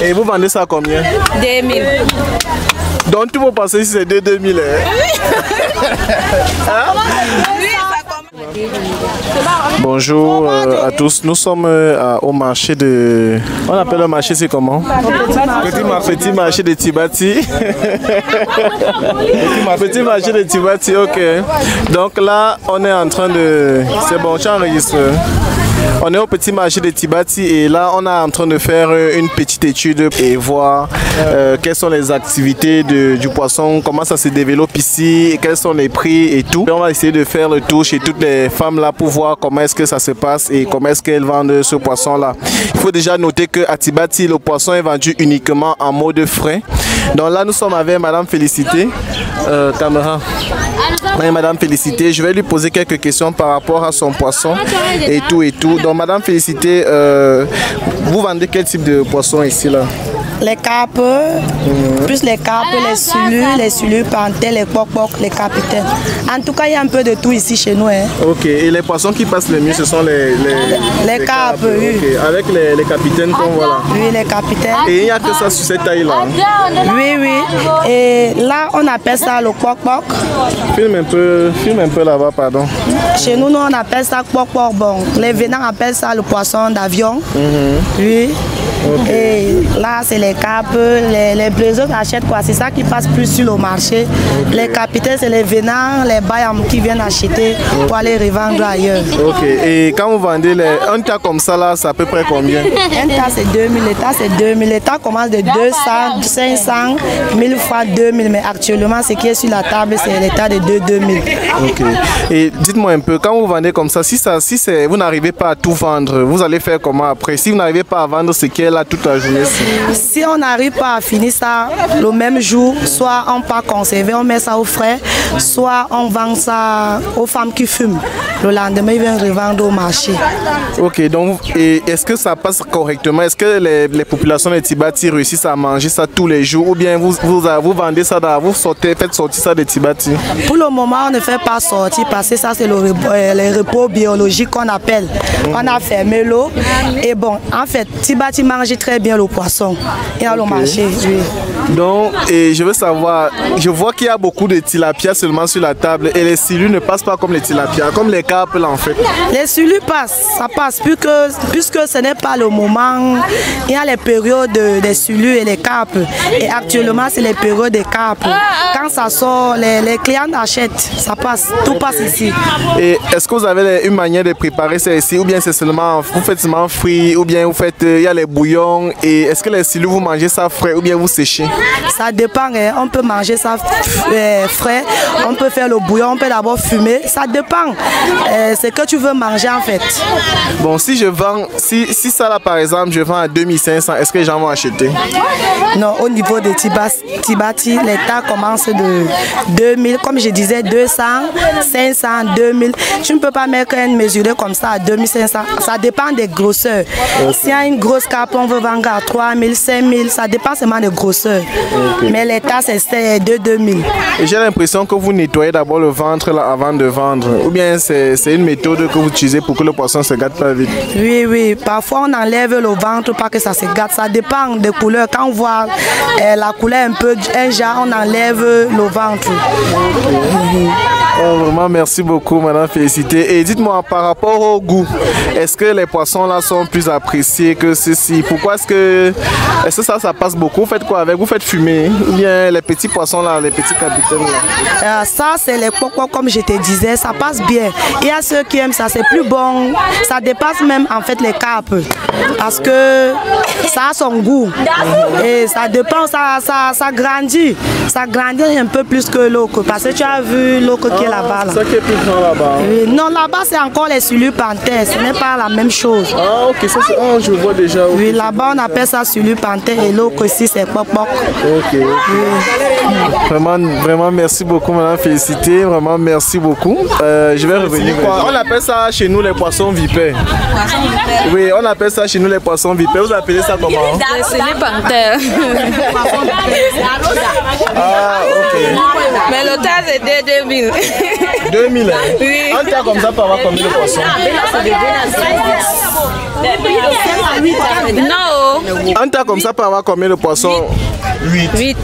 Et vous vendez ça à combien? 2000. Donc tous vos poissons ici c'est 2000. Bonjour à tous, nous sommes au marché de... On appelle le marché, c'est comment? Petit marché de Tibati. Petit marché de Tibati, ok. Donc là, on est en train de... C'est bon, tu enregistres. On est au petit marché de Tibati et là on est en train de faire une petite étude et voir quelles sont les activités du poisson, comment ça se développe ici, quels sont les prix et tout. Et on va essayer de faire le tour chez toutes les femmes là pour voir comment est-ce que ça se passe et comment est-ce qu'elles vendent ce poisson là. Il faut déjà noter qu'à Tibati le poisson est vendu uniquement en mode frais. Donc là nous sommes avec Madame Félicité, caméra. Oui, Madame Félicité, je vais lui poser quelques questions par rapport à son poisson et tout et tout. Donc Madame Félicité, vous vendez quel type de poisson ici là? Les carpes, plus les carpes, les sulus, panthères, les poc-poc, les capitaines. En tout cas, il y a un peu de tout ici chez nous. Hein. Ok, et les poissons qui passent le mieux, ce sont les carpes, oui. Okay. Avec les capitaines qu'on voit là. Oui, les capitaines. Et il n'y a que ça sur cette taille-là. Oui, oui. Et là, on appelle ça le poc-poc. Filme un peu là-bas, pardon. Chez nous, on appelle ça poc-poc. Bon, les venants appellent ça le poisson d'avion. Oui. Okay. Et là, c'est les carpes, les bleus achètent quoi? C'est ça qui passe plus sur le marché. Okay. Les capitaines, c'est les venants, les baillams qui viennent acheter pour aller revendre ailleurs. Ok. Et quand vous vendez un tas comme ça, là, c'est à peu près combien? Un tas, c'est 2000. L'état, c'est 2000. L'état commence de 200, 500, 1000 fois 2000. Mais actuellement, ce qui est sur la table, c'est l'état de 2000. Ok. Et dites-moi un peu, quand vous vendez comme ça, si vous n'arrivez pas à tout vendre, vous allez faire comment après? Si vous n'arrivez pas à vendre ce qui est là toute la journée? Si on n'arrive pas à finir ça le même jour, soit on pas conserver, on met ça au frais, soit on vend ça aux femmes qui fument. Le lendemain, ils viennent revendre au marché. Ok, donc est-ce que ça passe correctement? Est-ce que les populations de Tibati réussissent à manger ça tous les jours? Ou bien vous vendez ça, faites sortir ça de Tibati? Pour le moment, on ne fait pas sortir parce que ça, c'est les repos biologiques qu'on appelle. On a fermé l'eau. Et bon, en fait, Tibati mange très bien le poisson. Et à le marché, oui. Donc, je veux savoir, je vois qu'il y a beaucoup de tilapia seulement sur la table et les silus ne passent pas comme les tilapia, comme les carpes là en fait. Les silus passent, ça passe, puisque ce n'est pas le moment. Il y a les périodes des silus et les carpes. Et actuellement, c'est les périodes des carpes. Quand ça sort, les clients achètent, ça passe, tout passe ici. Et est-ce que vous avez une manière de préparer ça ici, ou bien c'est seulement, vous faites seulement frit, ou bien vous faites, il y a les bouillons, et est-ce que les silus vous mangez ça frais ou bien vous séchez? Ça dépend, hein. On peut manger ça frais, on peut faire le bouillon, on peut d'abord fumer, ça dépend. C'est que tu veux manger en fait. Bon, si je vends, si ça là par exemple, je vends à 2500, est-ce que les gens vont acheter? Non, au niveau de Tibati, les tas commencent de 2000, comme je disais, 200, 500, 2000. Tu ne peux pas mettre une mesurée comme ça à 2500, ça dépend des grosseurs. Okay. S'il y a une grosse cape, on veut vendre à 3000, 5000, ça dépend seulement de grosseur. Okay. Mais les tas, c'est de 2000. Et j'ai l'impression que vous nettoyez d'abord le ventre là, avant de vendre. Ou bien c'est une méthode que vous utilisez pour que le poisson ne se gâte pas vite? Oui, oui. Parfois, on enlève le ventre pour que ça se gâte. Ça dépend des couleurs. Quand on voit la couleur un peu jaune, on enlève le ventre. Okay. Oh, vraiment, merci beaucoup, Madame Félicité. Et dites-moi, par rapport au goût, est-ce que les poissons là sont plus appréciés que ceci? Pourquoi est-ce que ça passe beaucoup? Vous faites quoi avec? Vous faites fumer? Ou bien les petits poissons là, les petits capitaines là? Ça, c'est les pocs, comme je te disais, ça passe bien. Il y a ceux qui aiment ça, c'est plus bon. Ça dépasse même en fait les carpes. Parce que ça a son goût. Et ça dépend, ça grandit. Ça grandit un peu plus que l'eau. Parce que tu as vu l'eau qui est là-bas. Là. Ça qui est plus grand là-bas. Non, là-bas c'est encore les sulus panthères. Ce n'est pas la même chose. Ah, ok, ça c'est. Oh, je vois déjà. Okay. Oui, là-bas on appelle ça sulus panthères et l'eau ici c'est pop-pop. Ok. Oui. Vraiment, merci beaucoup, Madame Félicité. Vraiment, merci beaucoup. Je vais revenir. On appelle ça chez nous les poissons vipères. Oui, on appelle ça chez nous les poissons vipères. Vous appelez ça comment? Les sulus panthères. Ah, ok. Mais le tas c'est de 2000. 2000 hein? Oui. Un tas comme ça peut avoir combien de poissons? Non. Un tas comme ça peut avoir combien de poissons? 8.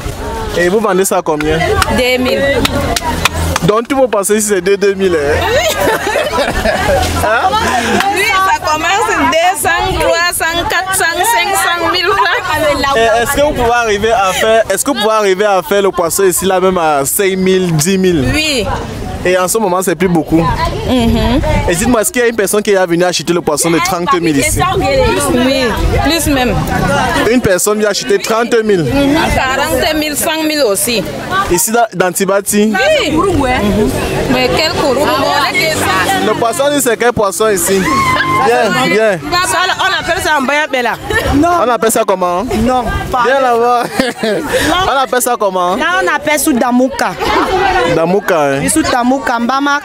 Et vous vendez ça à combien? 2000. Donc tous vos poissons ici c'est 2000. Hein? Oui, ça commence 200, 300, 400, 500 000 francs. Est-ce que vous pouvez arriver à faire le poisson ici là même à 5 000, 10 000? Oui. Et en ce moment, c'est plus beaucoup. Et dites-moi, est-ce qu'il y a une personne qui est venue acheter le poisson de 30 000 ici? Oui, plus même. Une personne vient acheter 30 000? 40 000, 100 000 aussi. Ici, dans Tibati? Oui. Mais quel courroux? Le poisson, c'est quel poisson ici? Viens, viens. On appelle ça un bayabela. On appelle ça comment? Non, pas. Viens là-bas. On appelle ça comment? Là, on appelle sous Damouka. Damouka, hein? Et sous Damouka, Mbama.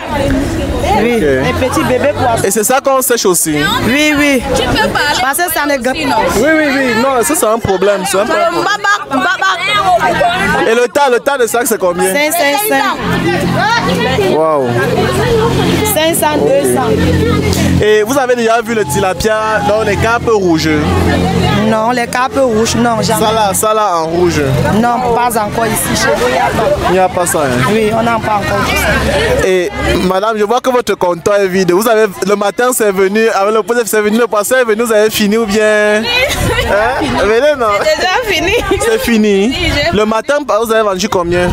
Oui, Okay. les petits bébés poissons. Et c'est ça qu'on sèche aussi? Oui, oui. Tu peux parler. Parce que ça ne gagne pas. Oui. Non, ça c'est un problème. C'est un problème. Et le tas de sac, c'est combien? 500. Waouh. 500, 200. Et vous avez déjà vu le tilapia dans les capes rouges? Non, les capes rouges, non, jamais. Ça là en rouge? Non, pas encore ici. Chez nous, il n'y a pas. Il n'y a pas ça. Hein? Oui, on n'a pas encore tout ça. Et madame, je vois que votre comptoir est vide. Vous avez le matin, c'est venu, avec le poisson, c'est venu, le poisson est venu, vous avez fini ou bien? Hein? Venez, non? Déjà fini. C'est fini. Le matin, vous avez vendu combien?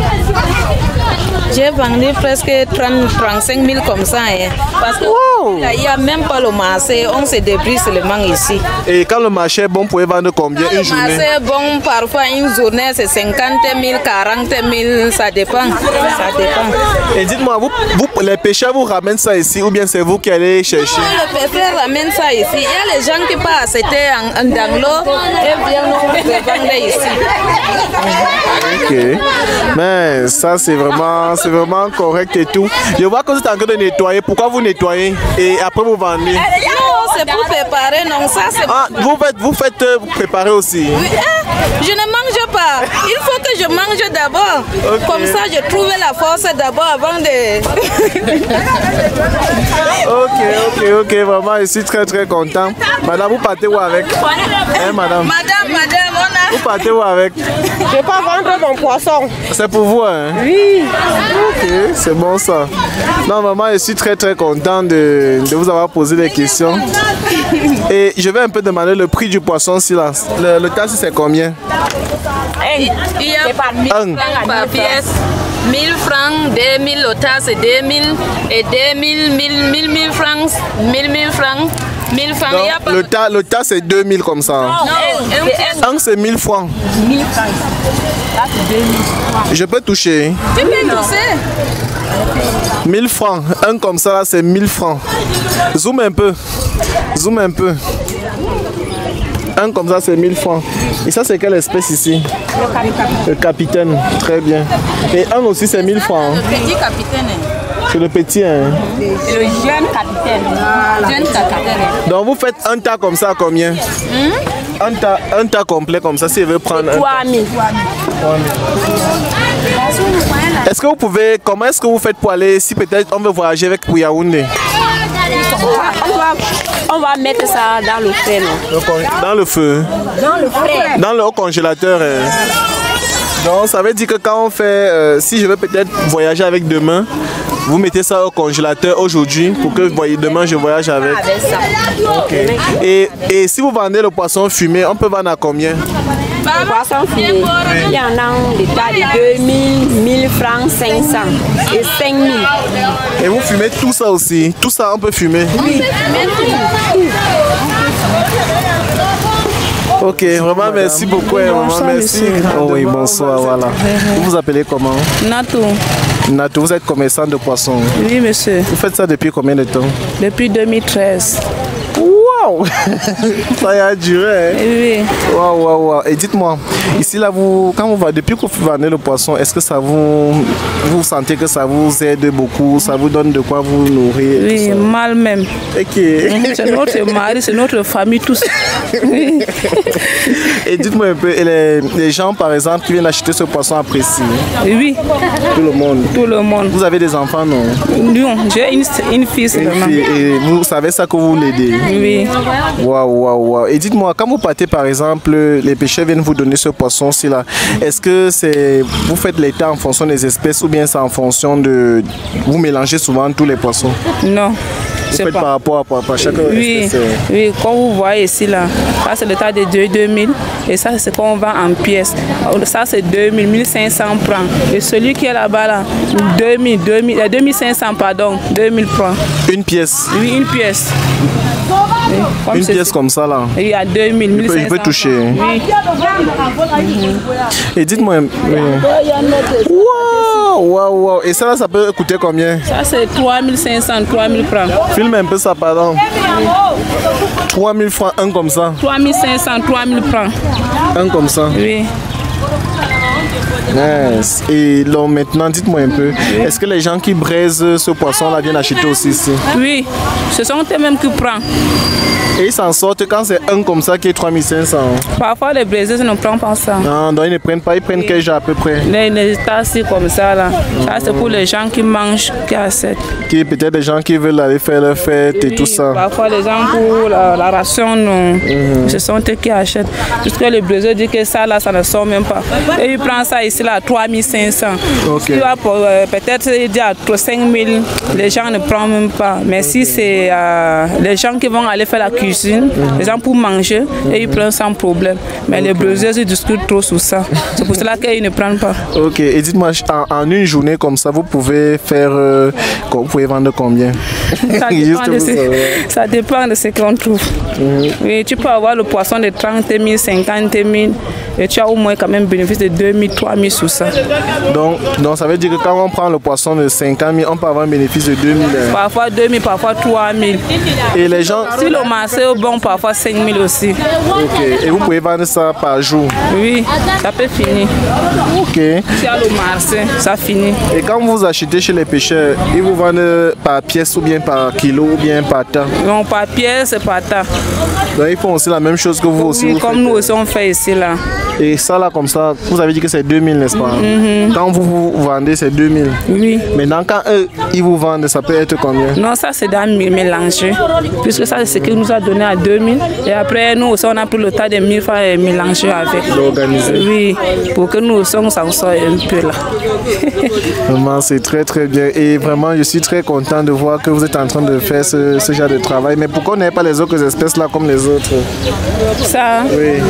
J'ai vendu presque 35 000 comme ça. Hein. Parce qu'il n'y a même pas le marché. On se débrouille seulement ici. Et quand le marché est bon, vous pouvez vendre combien une journée? Le marché est bon, parfois une journée c'est 50 000, 40 000, ça dépend. Ça dépend. Et dites-moi, vous, les pêcheurs vous ramènent ça ici ou bien c'est vous qui allez chercher? Le pêcheur ramène ça ici. Il y a les gens qui passent dans l'eau et viennent nous vendre ici. Ok. Mais ça c'est vraiment correct et tout. Je vois que vous êtes en train de nettoyer. Pourquoi vous nettoyez et après vous vendez? Non, c'est pour préparer. Non, ça c'est. Ah, vous faites préparer aussi? Oui, je ne mange pas. Il faut que je mange d'abord. Okay. Comme ça, je trouve la force d'abord avant de. Ok, vraiment, je suis très content. Madame, vous partez où avec? Hein, madame? Madame, on a. Vous partez où avec? Je vais pas vendre mon poisson. C'est pour vous, hein? Oui. Ok, c'est bon ça. Non, maman, je suis très content de vous avoir posé des questions. Et je vais un peu demander le prix du poisson si là. Le tas, c'est combien? Il y a par 1000 francs par pièce. 1000 francs, 2000, le tas c'est 2000 et 2000, 1000 francs, 1000 francs, 1000 francs. Donc, Il y a pas... le tas c'est 2000 comme ça. Non, Un c'est 1000 francs. 1000 francs. Là, c'est 2000 francs. Je peux toucher. Tu peux toucher. 1000 francs. Un comme ça là c'est 1000 francs. Zoom un peu. Un comme ça c'est 1000 francs. Et ça c'est quelle espèce ici? Le capitaine. Très bien. Et un aussi c'est 1000 francs. Le petit capitaine. C'est le petit, hein? Le jeune capitaine. Voilà. Jeune capitaine. Donc vous faites un tas comme ça à combien? Un tas complet comme ça si je veux prendre un. 3000. Est-ce que vous pouvez, comment est-ce que vous faites pour aller, si peut-être on veut voyager avec pour Yaoundé? On va mettre ça dans le feu. Dans le feu? Dans le frais. Dans le haut congélateur. Donc ça veut dire que quand on fait, si je veux peut-être voyager avec demain, vous mettez ça au congélateur aujourd'hui pour que demain je voyage avec. Avec ça. Okay. Et si vous vendez le poisson fumé, on peut vendre à combien? Le poisson fumé, il y en a des tas de 2000, 1000 francs, 500 et 5000. Et vous fumez tout ça aussi? Tout ça on peut fumer? Oui. Ok, vraiment merci beaucoup. Vraiment merci. Oh oui, bonsoir, voilà. Vous vous appelez comment? Natou. Natou, vous êtes commerçant de poissons. Oui, monsieur. Vous faites ça depuis combien de temps? Depuis 2013. Waouh! Ça a duré, hein? Oui. Waouh. Et dites-moi, ici là, depuis que vous vendez le poisson, est-ce que ça vous sentez que ça vous aide beaucoup? Ça vous donne de quoi vous nourrir? Oui, mal même. Ok. C'est notre mari, c'est notre famille, tous. Et dites-moi un peu, et les gens par exemple qui viennent acheter ce poisson apprécient? Oui. Tout le monde? Tout le monde. Vous avez des enfants, non? Non, j'ai une fille seulement. Et vous savez ça que vous l'aidez? Oui. Waouh. Et dites-moi, quand vous partez par exemple, les pêcheurs viennent vous donner ce poisson-ci là. Est-ce que vous faites l'état en fonction des espèces ou bien c'est en fonction de... Vous mélangez souvent tous les poissons? Non. Vous faites par rapport à chaque espèce? Oui, comme vous voyez ici là, ça c'est le tas de 2000 et ça c'est qu'on vend en pièces. Ça c'est 2000, 1500 francs. Et celui qui est là-bas là, 2500 pardon, 2000 francs. Une pièce? Oui, une pièce. Une pièce comme ça là? Il y a 2000, 1500. Je peux toucher? Oui. Et dites-moi... Waouh. Et ça là, ça peut coûter combien? Ça c'est 3500, 3000 francs. Filme un peu ça, pardon. 3000 francs, un comme ça? 3500, 3000 francs. Un comme ça? Oui. Yes. Et là, maintenant, dites-moi un peu, est-ce que les gens qui braisent ce poisson-là viennent acheter aussi ici? Oui, ce sont eux-mêmes qui prennent. Et ils s'en sortent quand c'est un comme ça qui est 3500? Parfois, les braiseurs ne prennent pas ça. Non, donc ils ne prennent pas, ils prennent quel genre à peu près? Les tasses comme ça, là. Ça, c'est pour les gens qui mangent, qui achètent. Qui peut-être des gens qui veulent aller faire leur fête et tout ça? Parfois, les gens pour la ration, non. Ce sont eux qui achètent. Puisque le braiseur dit que ça, là, ça ne sort même pas. Et ils prennent ça ici, là, à 3500. Ok. Peut-être dire à 5000, les gens ne prennent même pas. Mais si c'est les gens qui vont aller faire la cuisine, les gens pour manger, et ils prennent sans problème. Mais les braiseurs, ils discutent trop sur ça. C'est pour cela qu'ils ne prennent pas. Ok. Et dites-moi, en une journée comme ça, vous pouvez faire... vous pouvez vendre combien? Ça dépend de ce qu'on trouve. Oui, tu peux avoir le poisson de 30 000, 50 000 et tu as au moins quand même bénéfice de 2 000, 3 000 sur ça. Donc ça veut dire que quand on prend le poisson de 50 000, on peut avoir un bénéfice de 2 000. Parfois 2 000, parfois 3 000. Et les gens... Si le marché est bon, parfois 5 000 aussi. Ok. Et vous pouvez vendre ça par jour? Oui, ça peut finir. Ok. Si à le marché, ça finit. Et quand vous achetez chez les pêcheurs, ils vous vendent par pièce ou bien par kilo ou bien par tas? Non, par pièce et par tas. Donc ils font aussi la même chose que vous aussi? Oui, vous comme faites. nous aussi on fait ici là. Et ça là comme ça, vous avez dit que c'est 2000, n'est-ce pas? Quand vous vendez, c'est 2000. Oui. Maintenant quand eux, ils vous vendent, ça peut être combien? Non, ça c'est dans mélanger. Puisque ça c'est ce qu'il nous a donné à 2000. Et après nous aussi on a pris le tas de 1000 francs et mélangé avec. L'organiser. Oui, pour que nous aussi on s'en sorte un peu là. Vraiment, c'est très très bien. Et vraiment, je suis très content de voir que vous êtes en train de faire ce genre de travail. Mais pourquoi on n'a pas les autres espèces là comme les autres? Ça? Oui.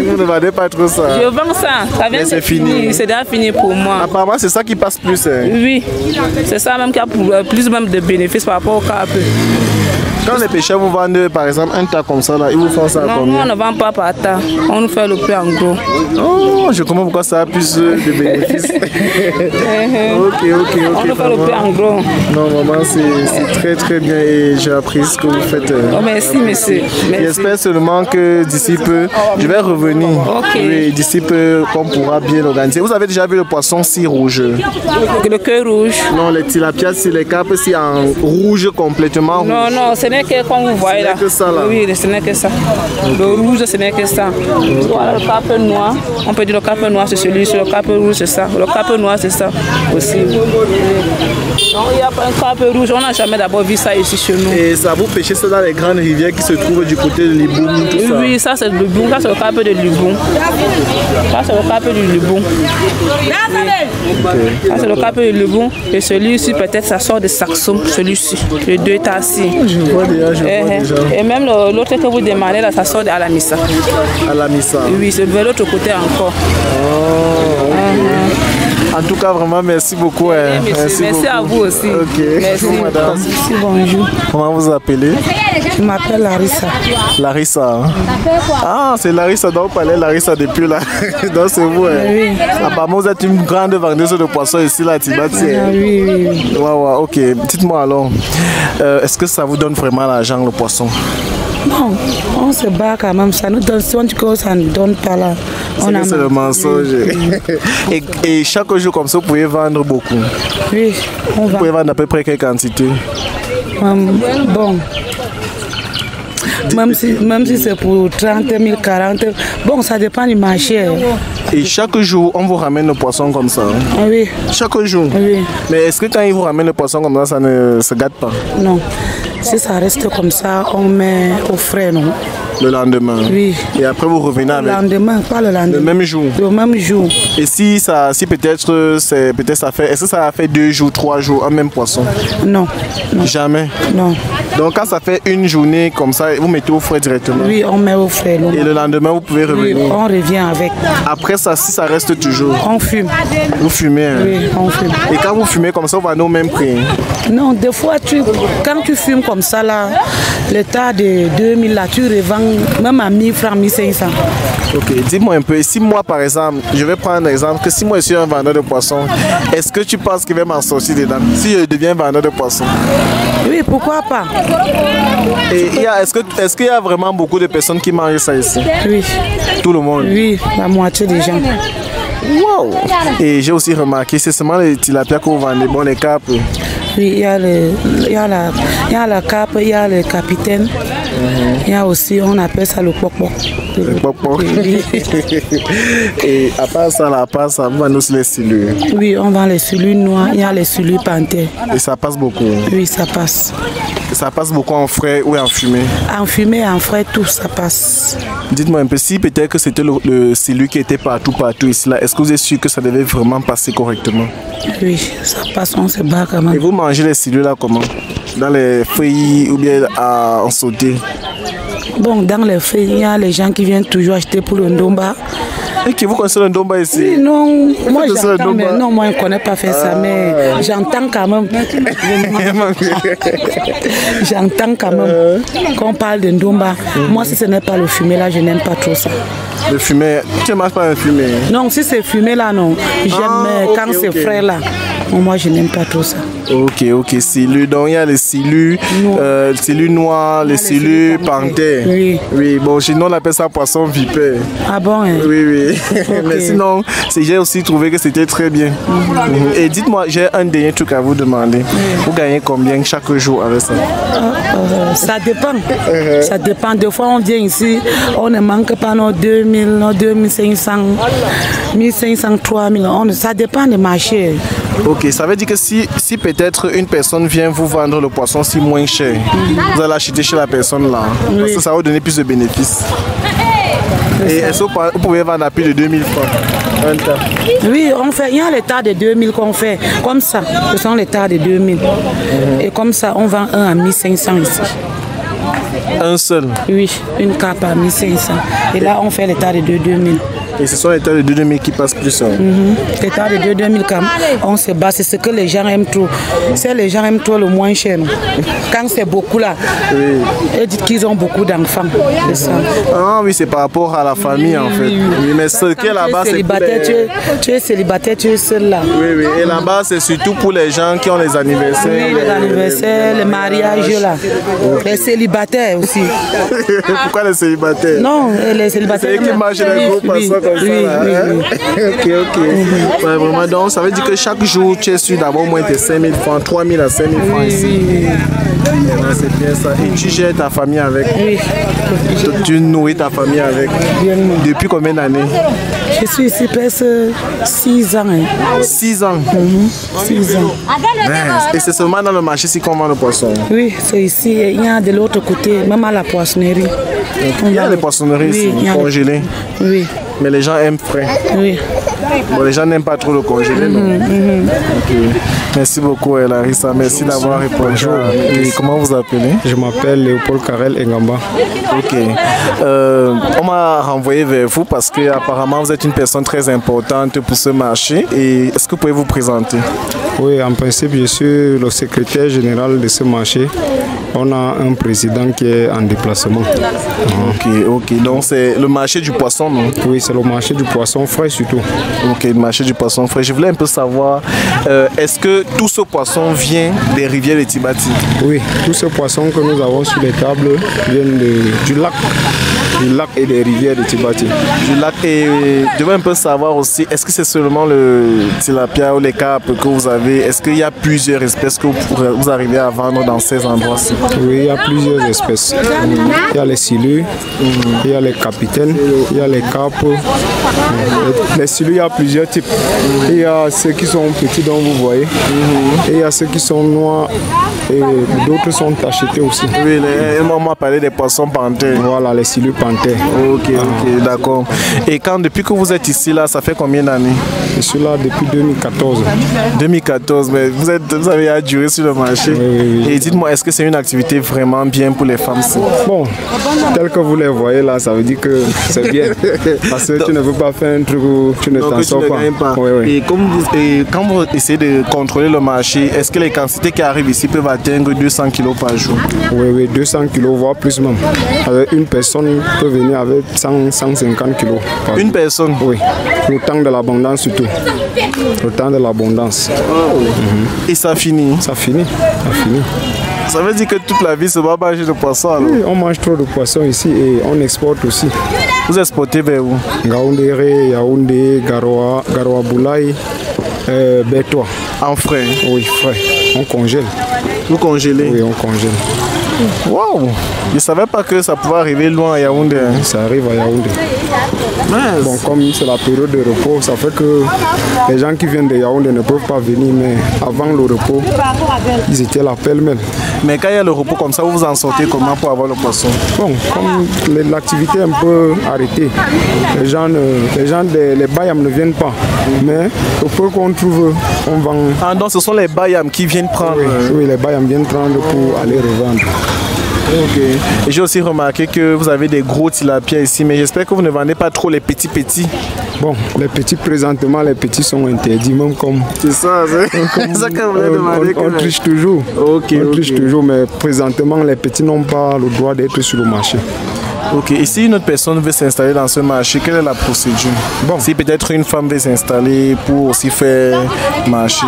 Vous ne vendez pas trop ça? Je vends ça. Ça vient mais c'est fini. C'est déjà fini pour moi. Apparemment, c'est ça qui passe plus. Hein? Oui, c'est ça même qui a plus même de bénéfices par rapport au cap. Quand les pêcheurs vous vendent par exemple un tas comme ça, là, ils vous font ça à combien? Non, on ne vend pas par tas. On nous fait le prix en gros. Oh, je comprends pourquoi ça a plus de bénéfices. Ok. On nous fait le prix en gros. Non, maman, c'est très très bien et j'ai appris ce que vous faites. Oh, merci, monsieur. J'espère seulement que d'ici peu, je vais revenir. Ok. Oui, d'ici peu, qu'on pourra bien organiser. Vous avez déjà vu le poisson si rouge? Le cœur rouge? Non, les tilapias, c'est les carpes, c'est en rouge complètement rouge. Non, ce n'est que comme vous voyez là. Ce n'est que ça là. Oui, ce n'est que ça. Le rouge, ce n'est que ça. Voilà, le cap noir. On peut dire le cap noir, c'est celui-ci. Le cap rouge, c'est ça. Le cap noir, c'est ça aussi. Non, il n'y a pas un cap rouge. On n'a jamais d'abord vu ça ici chez nous. Et ça, vous pêchez ça dans les grandes rivières qui se trouvent du côté de Liboum, tout ça? Oui, ça c'est le Liboum. Ça c'est le cap de Liboum. Ça c'est le cap du Liboum. Oui. Ça c'est le cap de Liboum. Et celui-ci, peut-être, ça sort de Saxon. Celui-ci. Les deux tassis. Je vois déjà. Et même l'autre que vous demandez là, ça sort de Alamissa. Alamissa. Oui, c'est de l'autre côté encore. Oh, okay. En tout cas, vraiment, merci beaucoup. Hein. Merci à vous aussi. Ok. Merci, madame. Merci, bonjour. Comment vous appelez? Je m'appelle Larissa. Larissa. Hein? Ah, c'est Larissa dont vous parlez, Larissa depuis là. Donc c'est vous. Hein? Oui. Apparemment, vous êtes une grande vendeuse de poissons ici, là, Tibati. Ah, oui. Ouais, ok. Dites-moi alors, est-ce que ça vous donne vraiment l'argent, le poisson? Non, on se bat quand même. Ça nous donne, si on dit que ça ne donne pas là. C'est le mensonge. Et chaque jour comme ça, vous pouvez vendre beaucoup? Oui, on va. Vous pouvez vendre à peu près quelle quantité? Bon. Même si c'est pour 30 000, 40 000. Bon, ça dépend du marché. Et chaque jour, on vous ramène le poisson comme ça? Oui. Chaque jour? Oui. Mais est-ce que quand ils vous ramènent le poisson comme ça ne se gâte pas? Non. Si ça reste comme ça, on met au frais, non? Le lendemain? Oui. Et après vous revenez avec? Le lendemain, pas le lendemain. Le même jour? Le même jour. Et si peut-être ça fait, est-ce que ça a fait 2 jours, 3 jours, un même poisson? Non. Jamais? Non. Donc quand ça fait une journée comme ça, vous mettez au frais directement? Oui, on met au frais. Non. Et le lendemain, vous pouvez revenir? Oui, on revient avec. Après ça, si ça reste toujours? On fume. Vous fumez? Hein? Oui, on fume. Et quand vous fumez comme ça, vous allez au même prix? Non, des fois, quand tu fumes comme ça, là, le tas de 2000, là, tu revends même à 1000 francs, 1500. Ok, dis-moi un peu, si moi par exemple, je vais prendre un exemple, que si moi je suis un vendeur de poissons, est-ce que tu penses qu'il va m'en sortir dedans si je deviens vendeur de poissons? Oui, pourquoi pas? Et est-ce qu'il y a vraiment beaucoup de personnes qui mangent ça ici? Oui. Tout le monde? Oui, la moitié des gens. Wow! Et j'ai aussi remarqué, c'est seulement les tilapia que vous vendez, bon les capes. Oui, il y a la cape, il y a le capitaine. Il y a aussi, on appelle ça le poc-poc. Le poc-poc. Et à part ça, vous vendez aussi les silures? Oui, on vend les silures noirs, il y a les silures panthères. Et ça passe beaucoup? Oui, ça passe. Et ça passe beaucoup en frais ou en fumée? En fumée, en frais, tout ça passe. Dites-moi un peu, si peut-être que c'était le silure qui était partout ici, là, est-ce que vous êtes sûr que ça devait vraiment passer correctement? Oui, ça passe, on se bat quand même. Et vous mangez les silures là comment? Dans les feuilles ou bien en sauté? Bon, dans les feuilles, il y a les gens qui viennent toujours acheter pour le ndomba. Et qui vous connaissez le ndomba ici? Oui, non, moi j'entends, mais non, moi je ne connais pas faire ça, mais j'entends quand même. J'entends quand même qu'on parle de ndomba. Moi, si ce n'est pas le fumé là, je n'aime pas trop ça. Le fumé? Tu ne manges pas un fumé? Non, si c'est fumé là, non. J'aime quand c'est frais là. Moi, je n'aime pas trop ça. Ok, silures. Donc, il y a les silures noirs, les silures panthères. Oui. Oui, bon, chez nous, on appelle ça poisson vipère. Ah bon? Hein? Oui. Okay. Mais sinon, j'ai aussi trouvé que c'était très bien. Et dites-moi, j'ai un dernier truc à vous demander. Vous gagnez combien chaque jour avec ça? Ça dépend. Ça dépend. Des fois, on vient ici, on ne manque pas nos 2000, nos 2500, 1500, 3000. Ça dépend des marchés. Ok, ça veut dire que si peut-être une personne vient vous vendre le poisson si moins cher, vous allez l'acheter chez la personne là, parce que ça va vous donner plus de bénéfices. Et est-ce que vous pouvez vendre à plus de 2000 francs un tas? Oui, il y a les tas de 2000 qu'on fait, comme ça, ce sont les tas de 2000. Et comme ça, on vend un à 1500 ici. Un seul? Oui, une cape à 1500. Et là, on fait les tas de 2000. Et ce sont les tas de 2000 qui passent plus. Les tas de 2000, on se bat, c'est ce que les gens aiment trop. C'est les gens aiment trop le moins cher. Quand c'est beaucoup là, ils disent qu'ils ont beaucoup d'enfants. Ah oui, c'est par rapport à la famille en fait. Oui, mais ce qui est là-bas, c'est pour les... Tu es célibataire, tu es seul là. Oui. Et là-bas, c'est surtout pour les gens qui ont les anniversaires. Oui, les anniversaires, les mariages là. Les célibataires aussi. Pourquoi les célibataires? Non, les célibataires. C'est eux qui mangent les gros poissons comme ça là. Ok. Ouais, vraiment, donc ça veut dire que chaque jour, tu es sûr d'avoir au moins tes 5000 francs, 3000 à 5000 francs ici. C'est bien ça. Et tu gères ta famille avec? Oui. Tu nourris ta famille avec? Depuis combien d'années? Je suis ici presque 6 ans. 6 ans? 6 ans. Et c'est seulement dans le marché ici qu'on vend le poisson? Oui, c'est ici. Il y a de l'autre côté, même à la poissonnerie. Il y a des poissonneries ici, congelées? Oui. Mais les gens aiment frais? Oui. Bon, les gens n'aiment pas trop le congelé, non? Okay. Merci beaucoup, Larissa. Merci d'avoir répondu. Bonjour. Et comment vous appelez? Je m'appelle Léopold Karel Engamba. Ok. On m'a renvoyé vers vous parce que apparemment vous êtes une personne très importante pour ce marché. Et est-ce que vous pouvez vous présenter? Oui, en principe, je suis le secrétaire général de ce marché. On a un président qui est en déplacement. Ok. Donc c'est le marché du poisson, non? Oui, c'est le marché du poisson frais surtout. Ok, le marché du poisson frais. Je voulais un peu savoir, est-ce que tout ce poisson vient des rivières de Tibati? Oui, tout ce poisson que nous avons sur les tables vient du lac et des rivières de Tibati. Du lac, et je veux un peu savoir aussi, est-ce que c'est seulement le tilapia ou les carpes que vous avez? Est-ce qu'il y a plusieurs espèces que vous arrivez à vendre dans ces endroits-ci? Oui, il y a plusieurs espèces. Il y a les silures, il y a les capitaines, il y a les capes. Les silures, il y a plusieurs types. Il y a ceux qui sont petits dont vous voyez, et il y a ceux qui sont noirs et d'autres sont tachetés aussi. Oui, on m'a parlé des poissons panthères. Voilà, les silures panthères. Ok, d'accord. Et depuis que vous êtes ici, là, ça fait combien d'années? Je suis là depuis 2014. 2014, mais vous avez à durer sur le marché. Oui. Et dites-moi, est-ce que c'est une activité vraiment bien pour les femmes? Bon, tel que vous les voyez là, ça veut dire que c'est bien. Parce que tu ne veux pas faire un truc où tu ne t'en sors pas. Oui. Et quand vous essayez de contrôler le marché, est-ce que les quantités qui arrivent ici peuvent atteindre 200 kg par jour? Oui, 200 kg, voire plus même. Une personne peut venir avec 150 kg. Une personne? Oui, le temps de l'abondance surtout. Le temps de l'abondance. Et ça finit? Ça finit. Ça veut dire que toute la vie, c'est pas manger de poisson alors? Oui, on mange trop de poissons ici et on exporte aussi. Vous exportez vers où? Ngaoundéré, Yaoundé, Garoua Boulaye, Bétois. En frais? Oui, frais. On congèle. Vous congélez? Oui, on congèle. Waouh! Je ne savais pas que ça pouvait arriver loin à Yaoundé. Ça arrive à Yaoundé. Mince. Bon, comme c'est la période de repos, ça fait que les gens qui viennent de Yaoundé ne peuvent pas venir, mais avant le repos, ils étaient là pêle-mêle. Mais quand il y a le repos comme ça, vous vous en sortez comment pour avoir le poisson? Bon, comme l'activité est un peu arrêtée, les bayams ne viennent pas, mais le peu qu'on trouve, on vend. Ah donc ce sont les bayams qui viennent prendre? Oui, les bayams viennent prendre pour aller revendre. Ok. Et j'ai aussi remarqué que vous avez des gros tilapias ici, mais j'espère que vous ne vendez pas trop les petits. Bon, les petits présentement, les petits sont interdits, même comme. C'est ça, c'est ça que vous voulez demander. On triche toujours. On triche toujours, mais présentement, les petits n'ont pas le droit d'être sur le marché. Ok, et si une autre personne veut s'installer dans ce marché, quelle est la procédure? Bon. Si peut-être une femme veut s'installer pour aussi faire marché.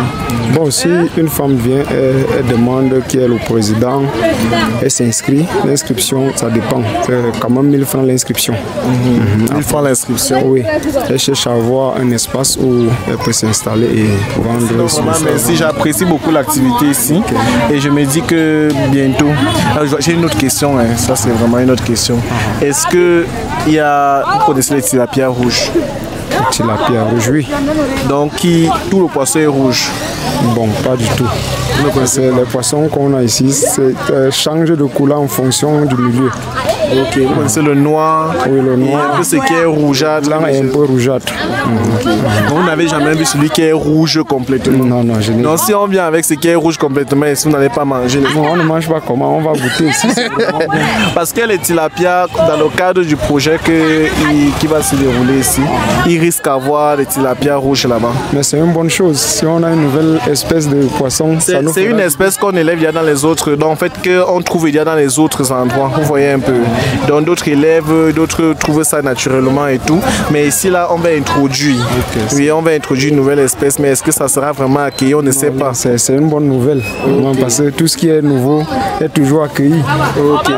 Bon, si une femme vient, elle demande qui est le président, elle s'inscrit. L'inscription, ça dépend. C'est quand même 1000 francs l'inscription. 1000 francs l'inscription? Oui. Elle cherche à avoir un espace où elle peut s'installer et vendre son service. Merci, j'apprécie beaucoup l'activité ici. Et je me dis que bientôt. J'ai une autre question, hein. Ça c'est vraiment une autre question. Est-ce que vous connaissez les tilapias rouges? Tilapia rouge, oui. Donc tout le poisson est rouge? Bon, pas du tout. Les poissons qu'on a ici changent de couleur en fonction du milieu. Ok, vous connaissez le noir? Oui, le noir. Et un peu ce qui est rougeâtre. Là, est un peu rougeâtre. Vous n'avez jamais vu celui qui est rouge complètement? Non, je n'ai pas. Donc si on vient avec ce qui est rouge complètement, est-ce que vous n'allez pas manger? Non, on ne mange pas comment, on va goûter ici. Parce que les tilapias, dans le cadre du projet qui va se dérouler ici, ils risquent d'avoir des tilapias rouges là-bas. Mais c'est une bonne chose. Si on a une nouvelle espèce de poisson, c'est une espèce qu'on élève déjà dans les autres, donc en fait qu'on trouve déjà dans les autres endroits. Vous voyez un peu. Donc d'autres élèves, d'autres trouvent ça naturellement et tout. Mais ici là, on va introduire. Oui, on va introduire une nouvelle espèce, mais est-ce que ça sera vraiment accueilli? On ne sait pas. C'est une bonne nouvelle. Parce que tout ce qui est nouveau est toujours accueilli. Ok,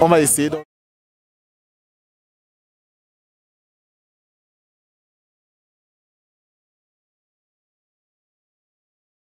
on va essayer.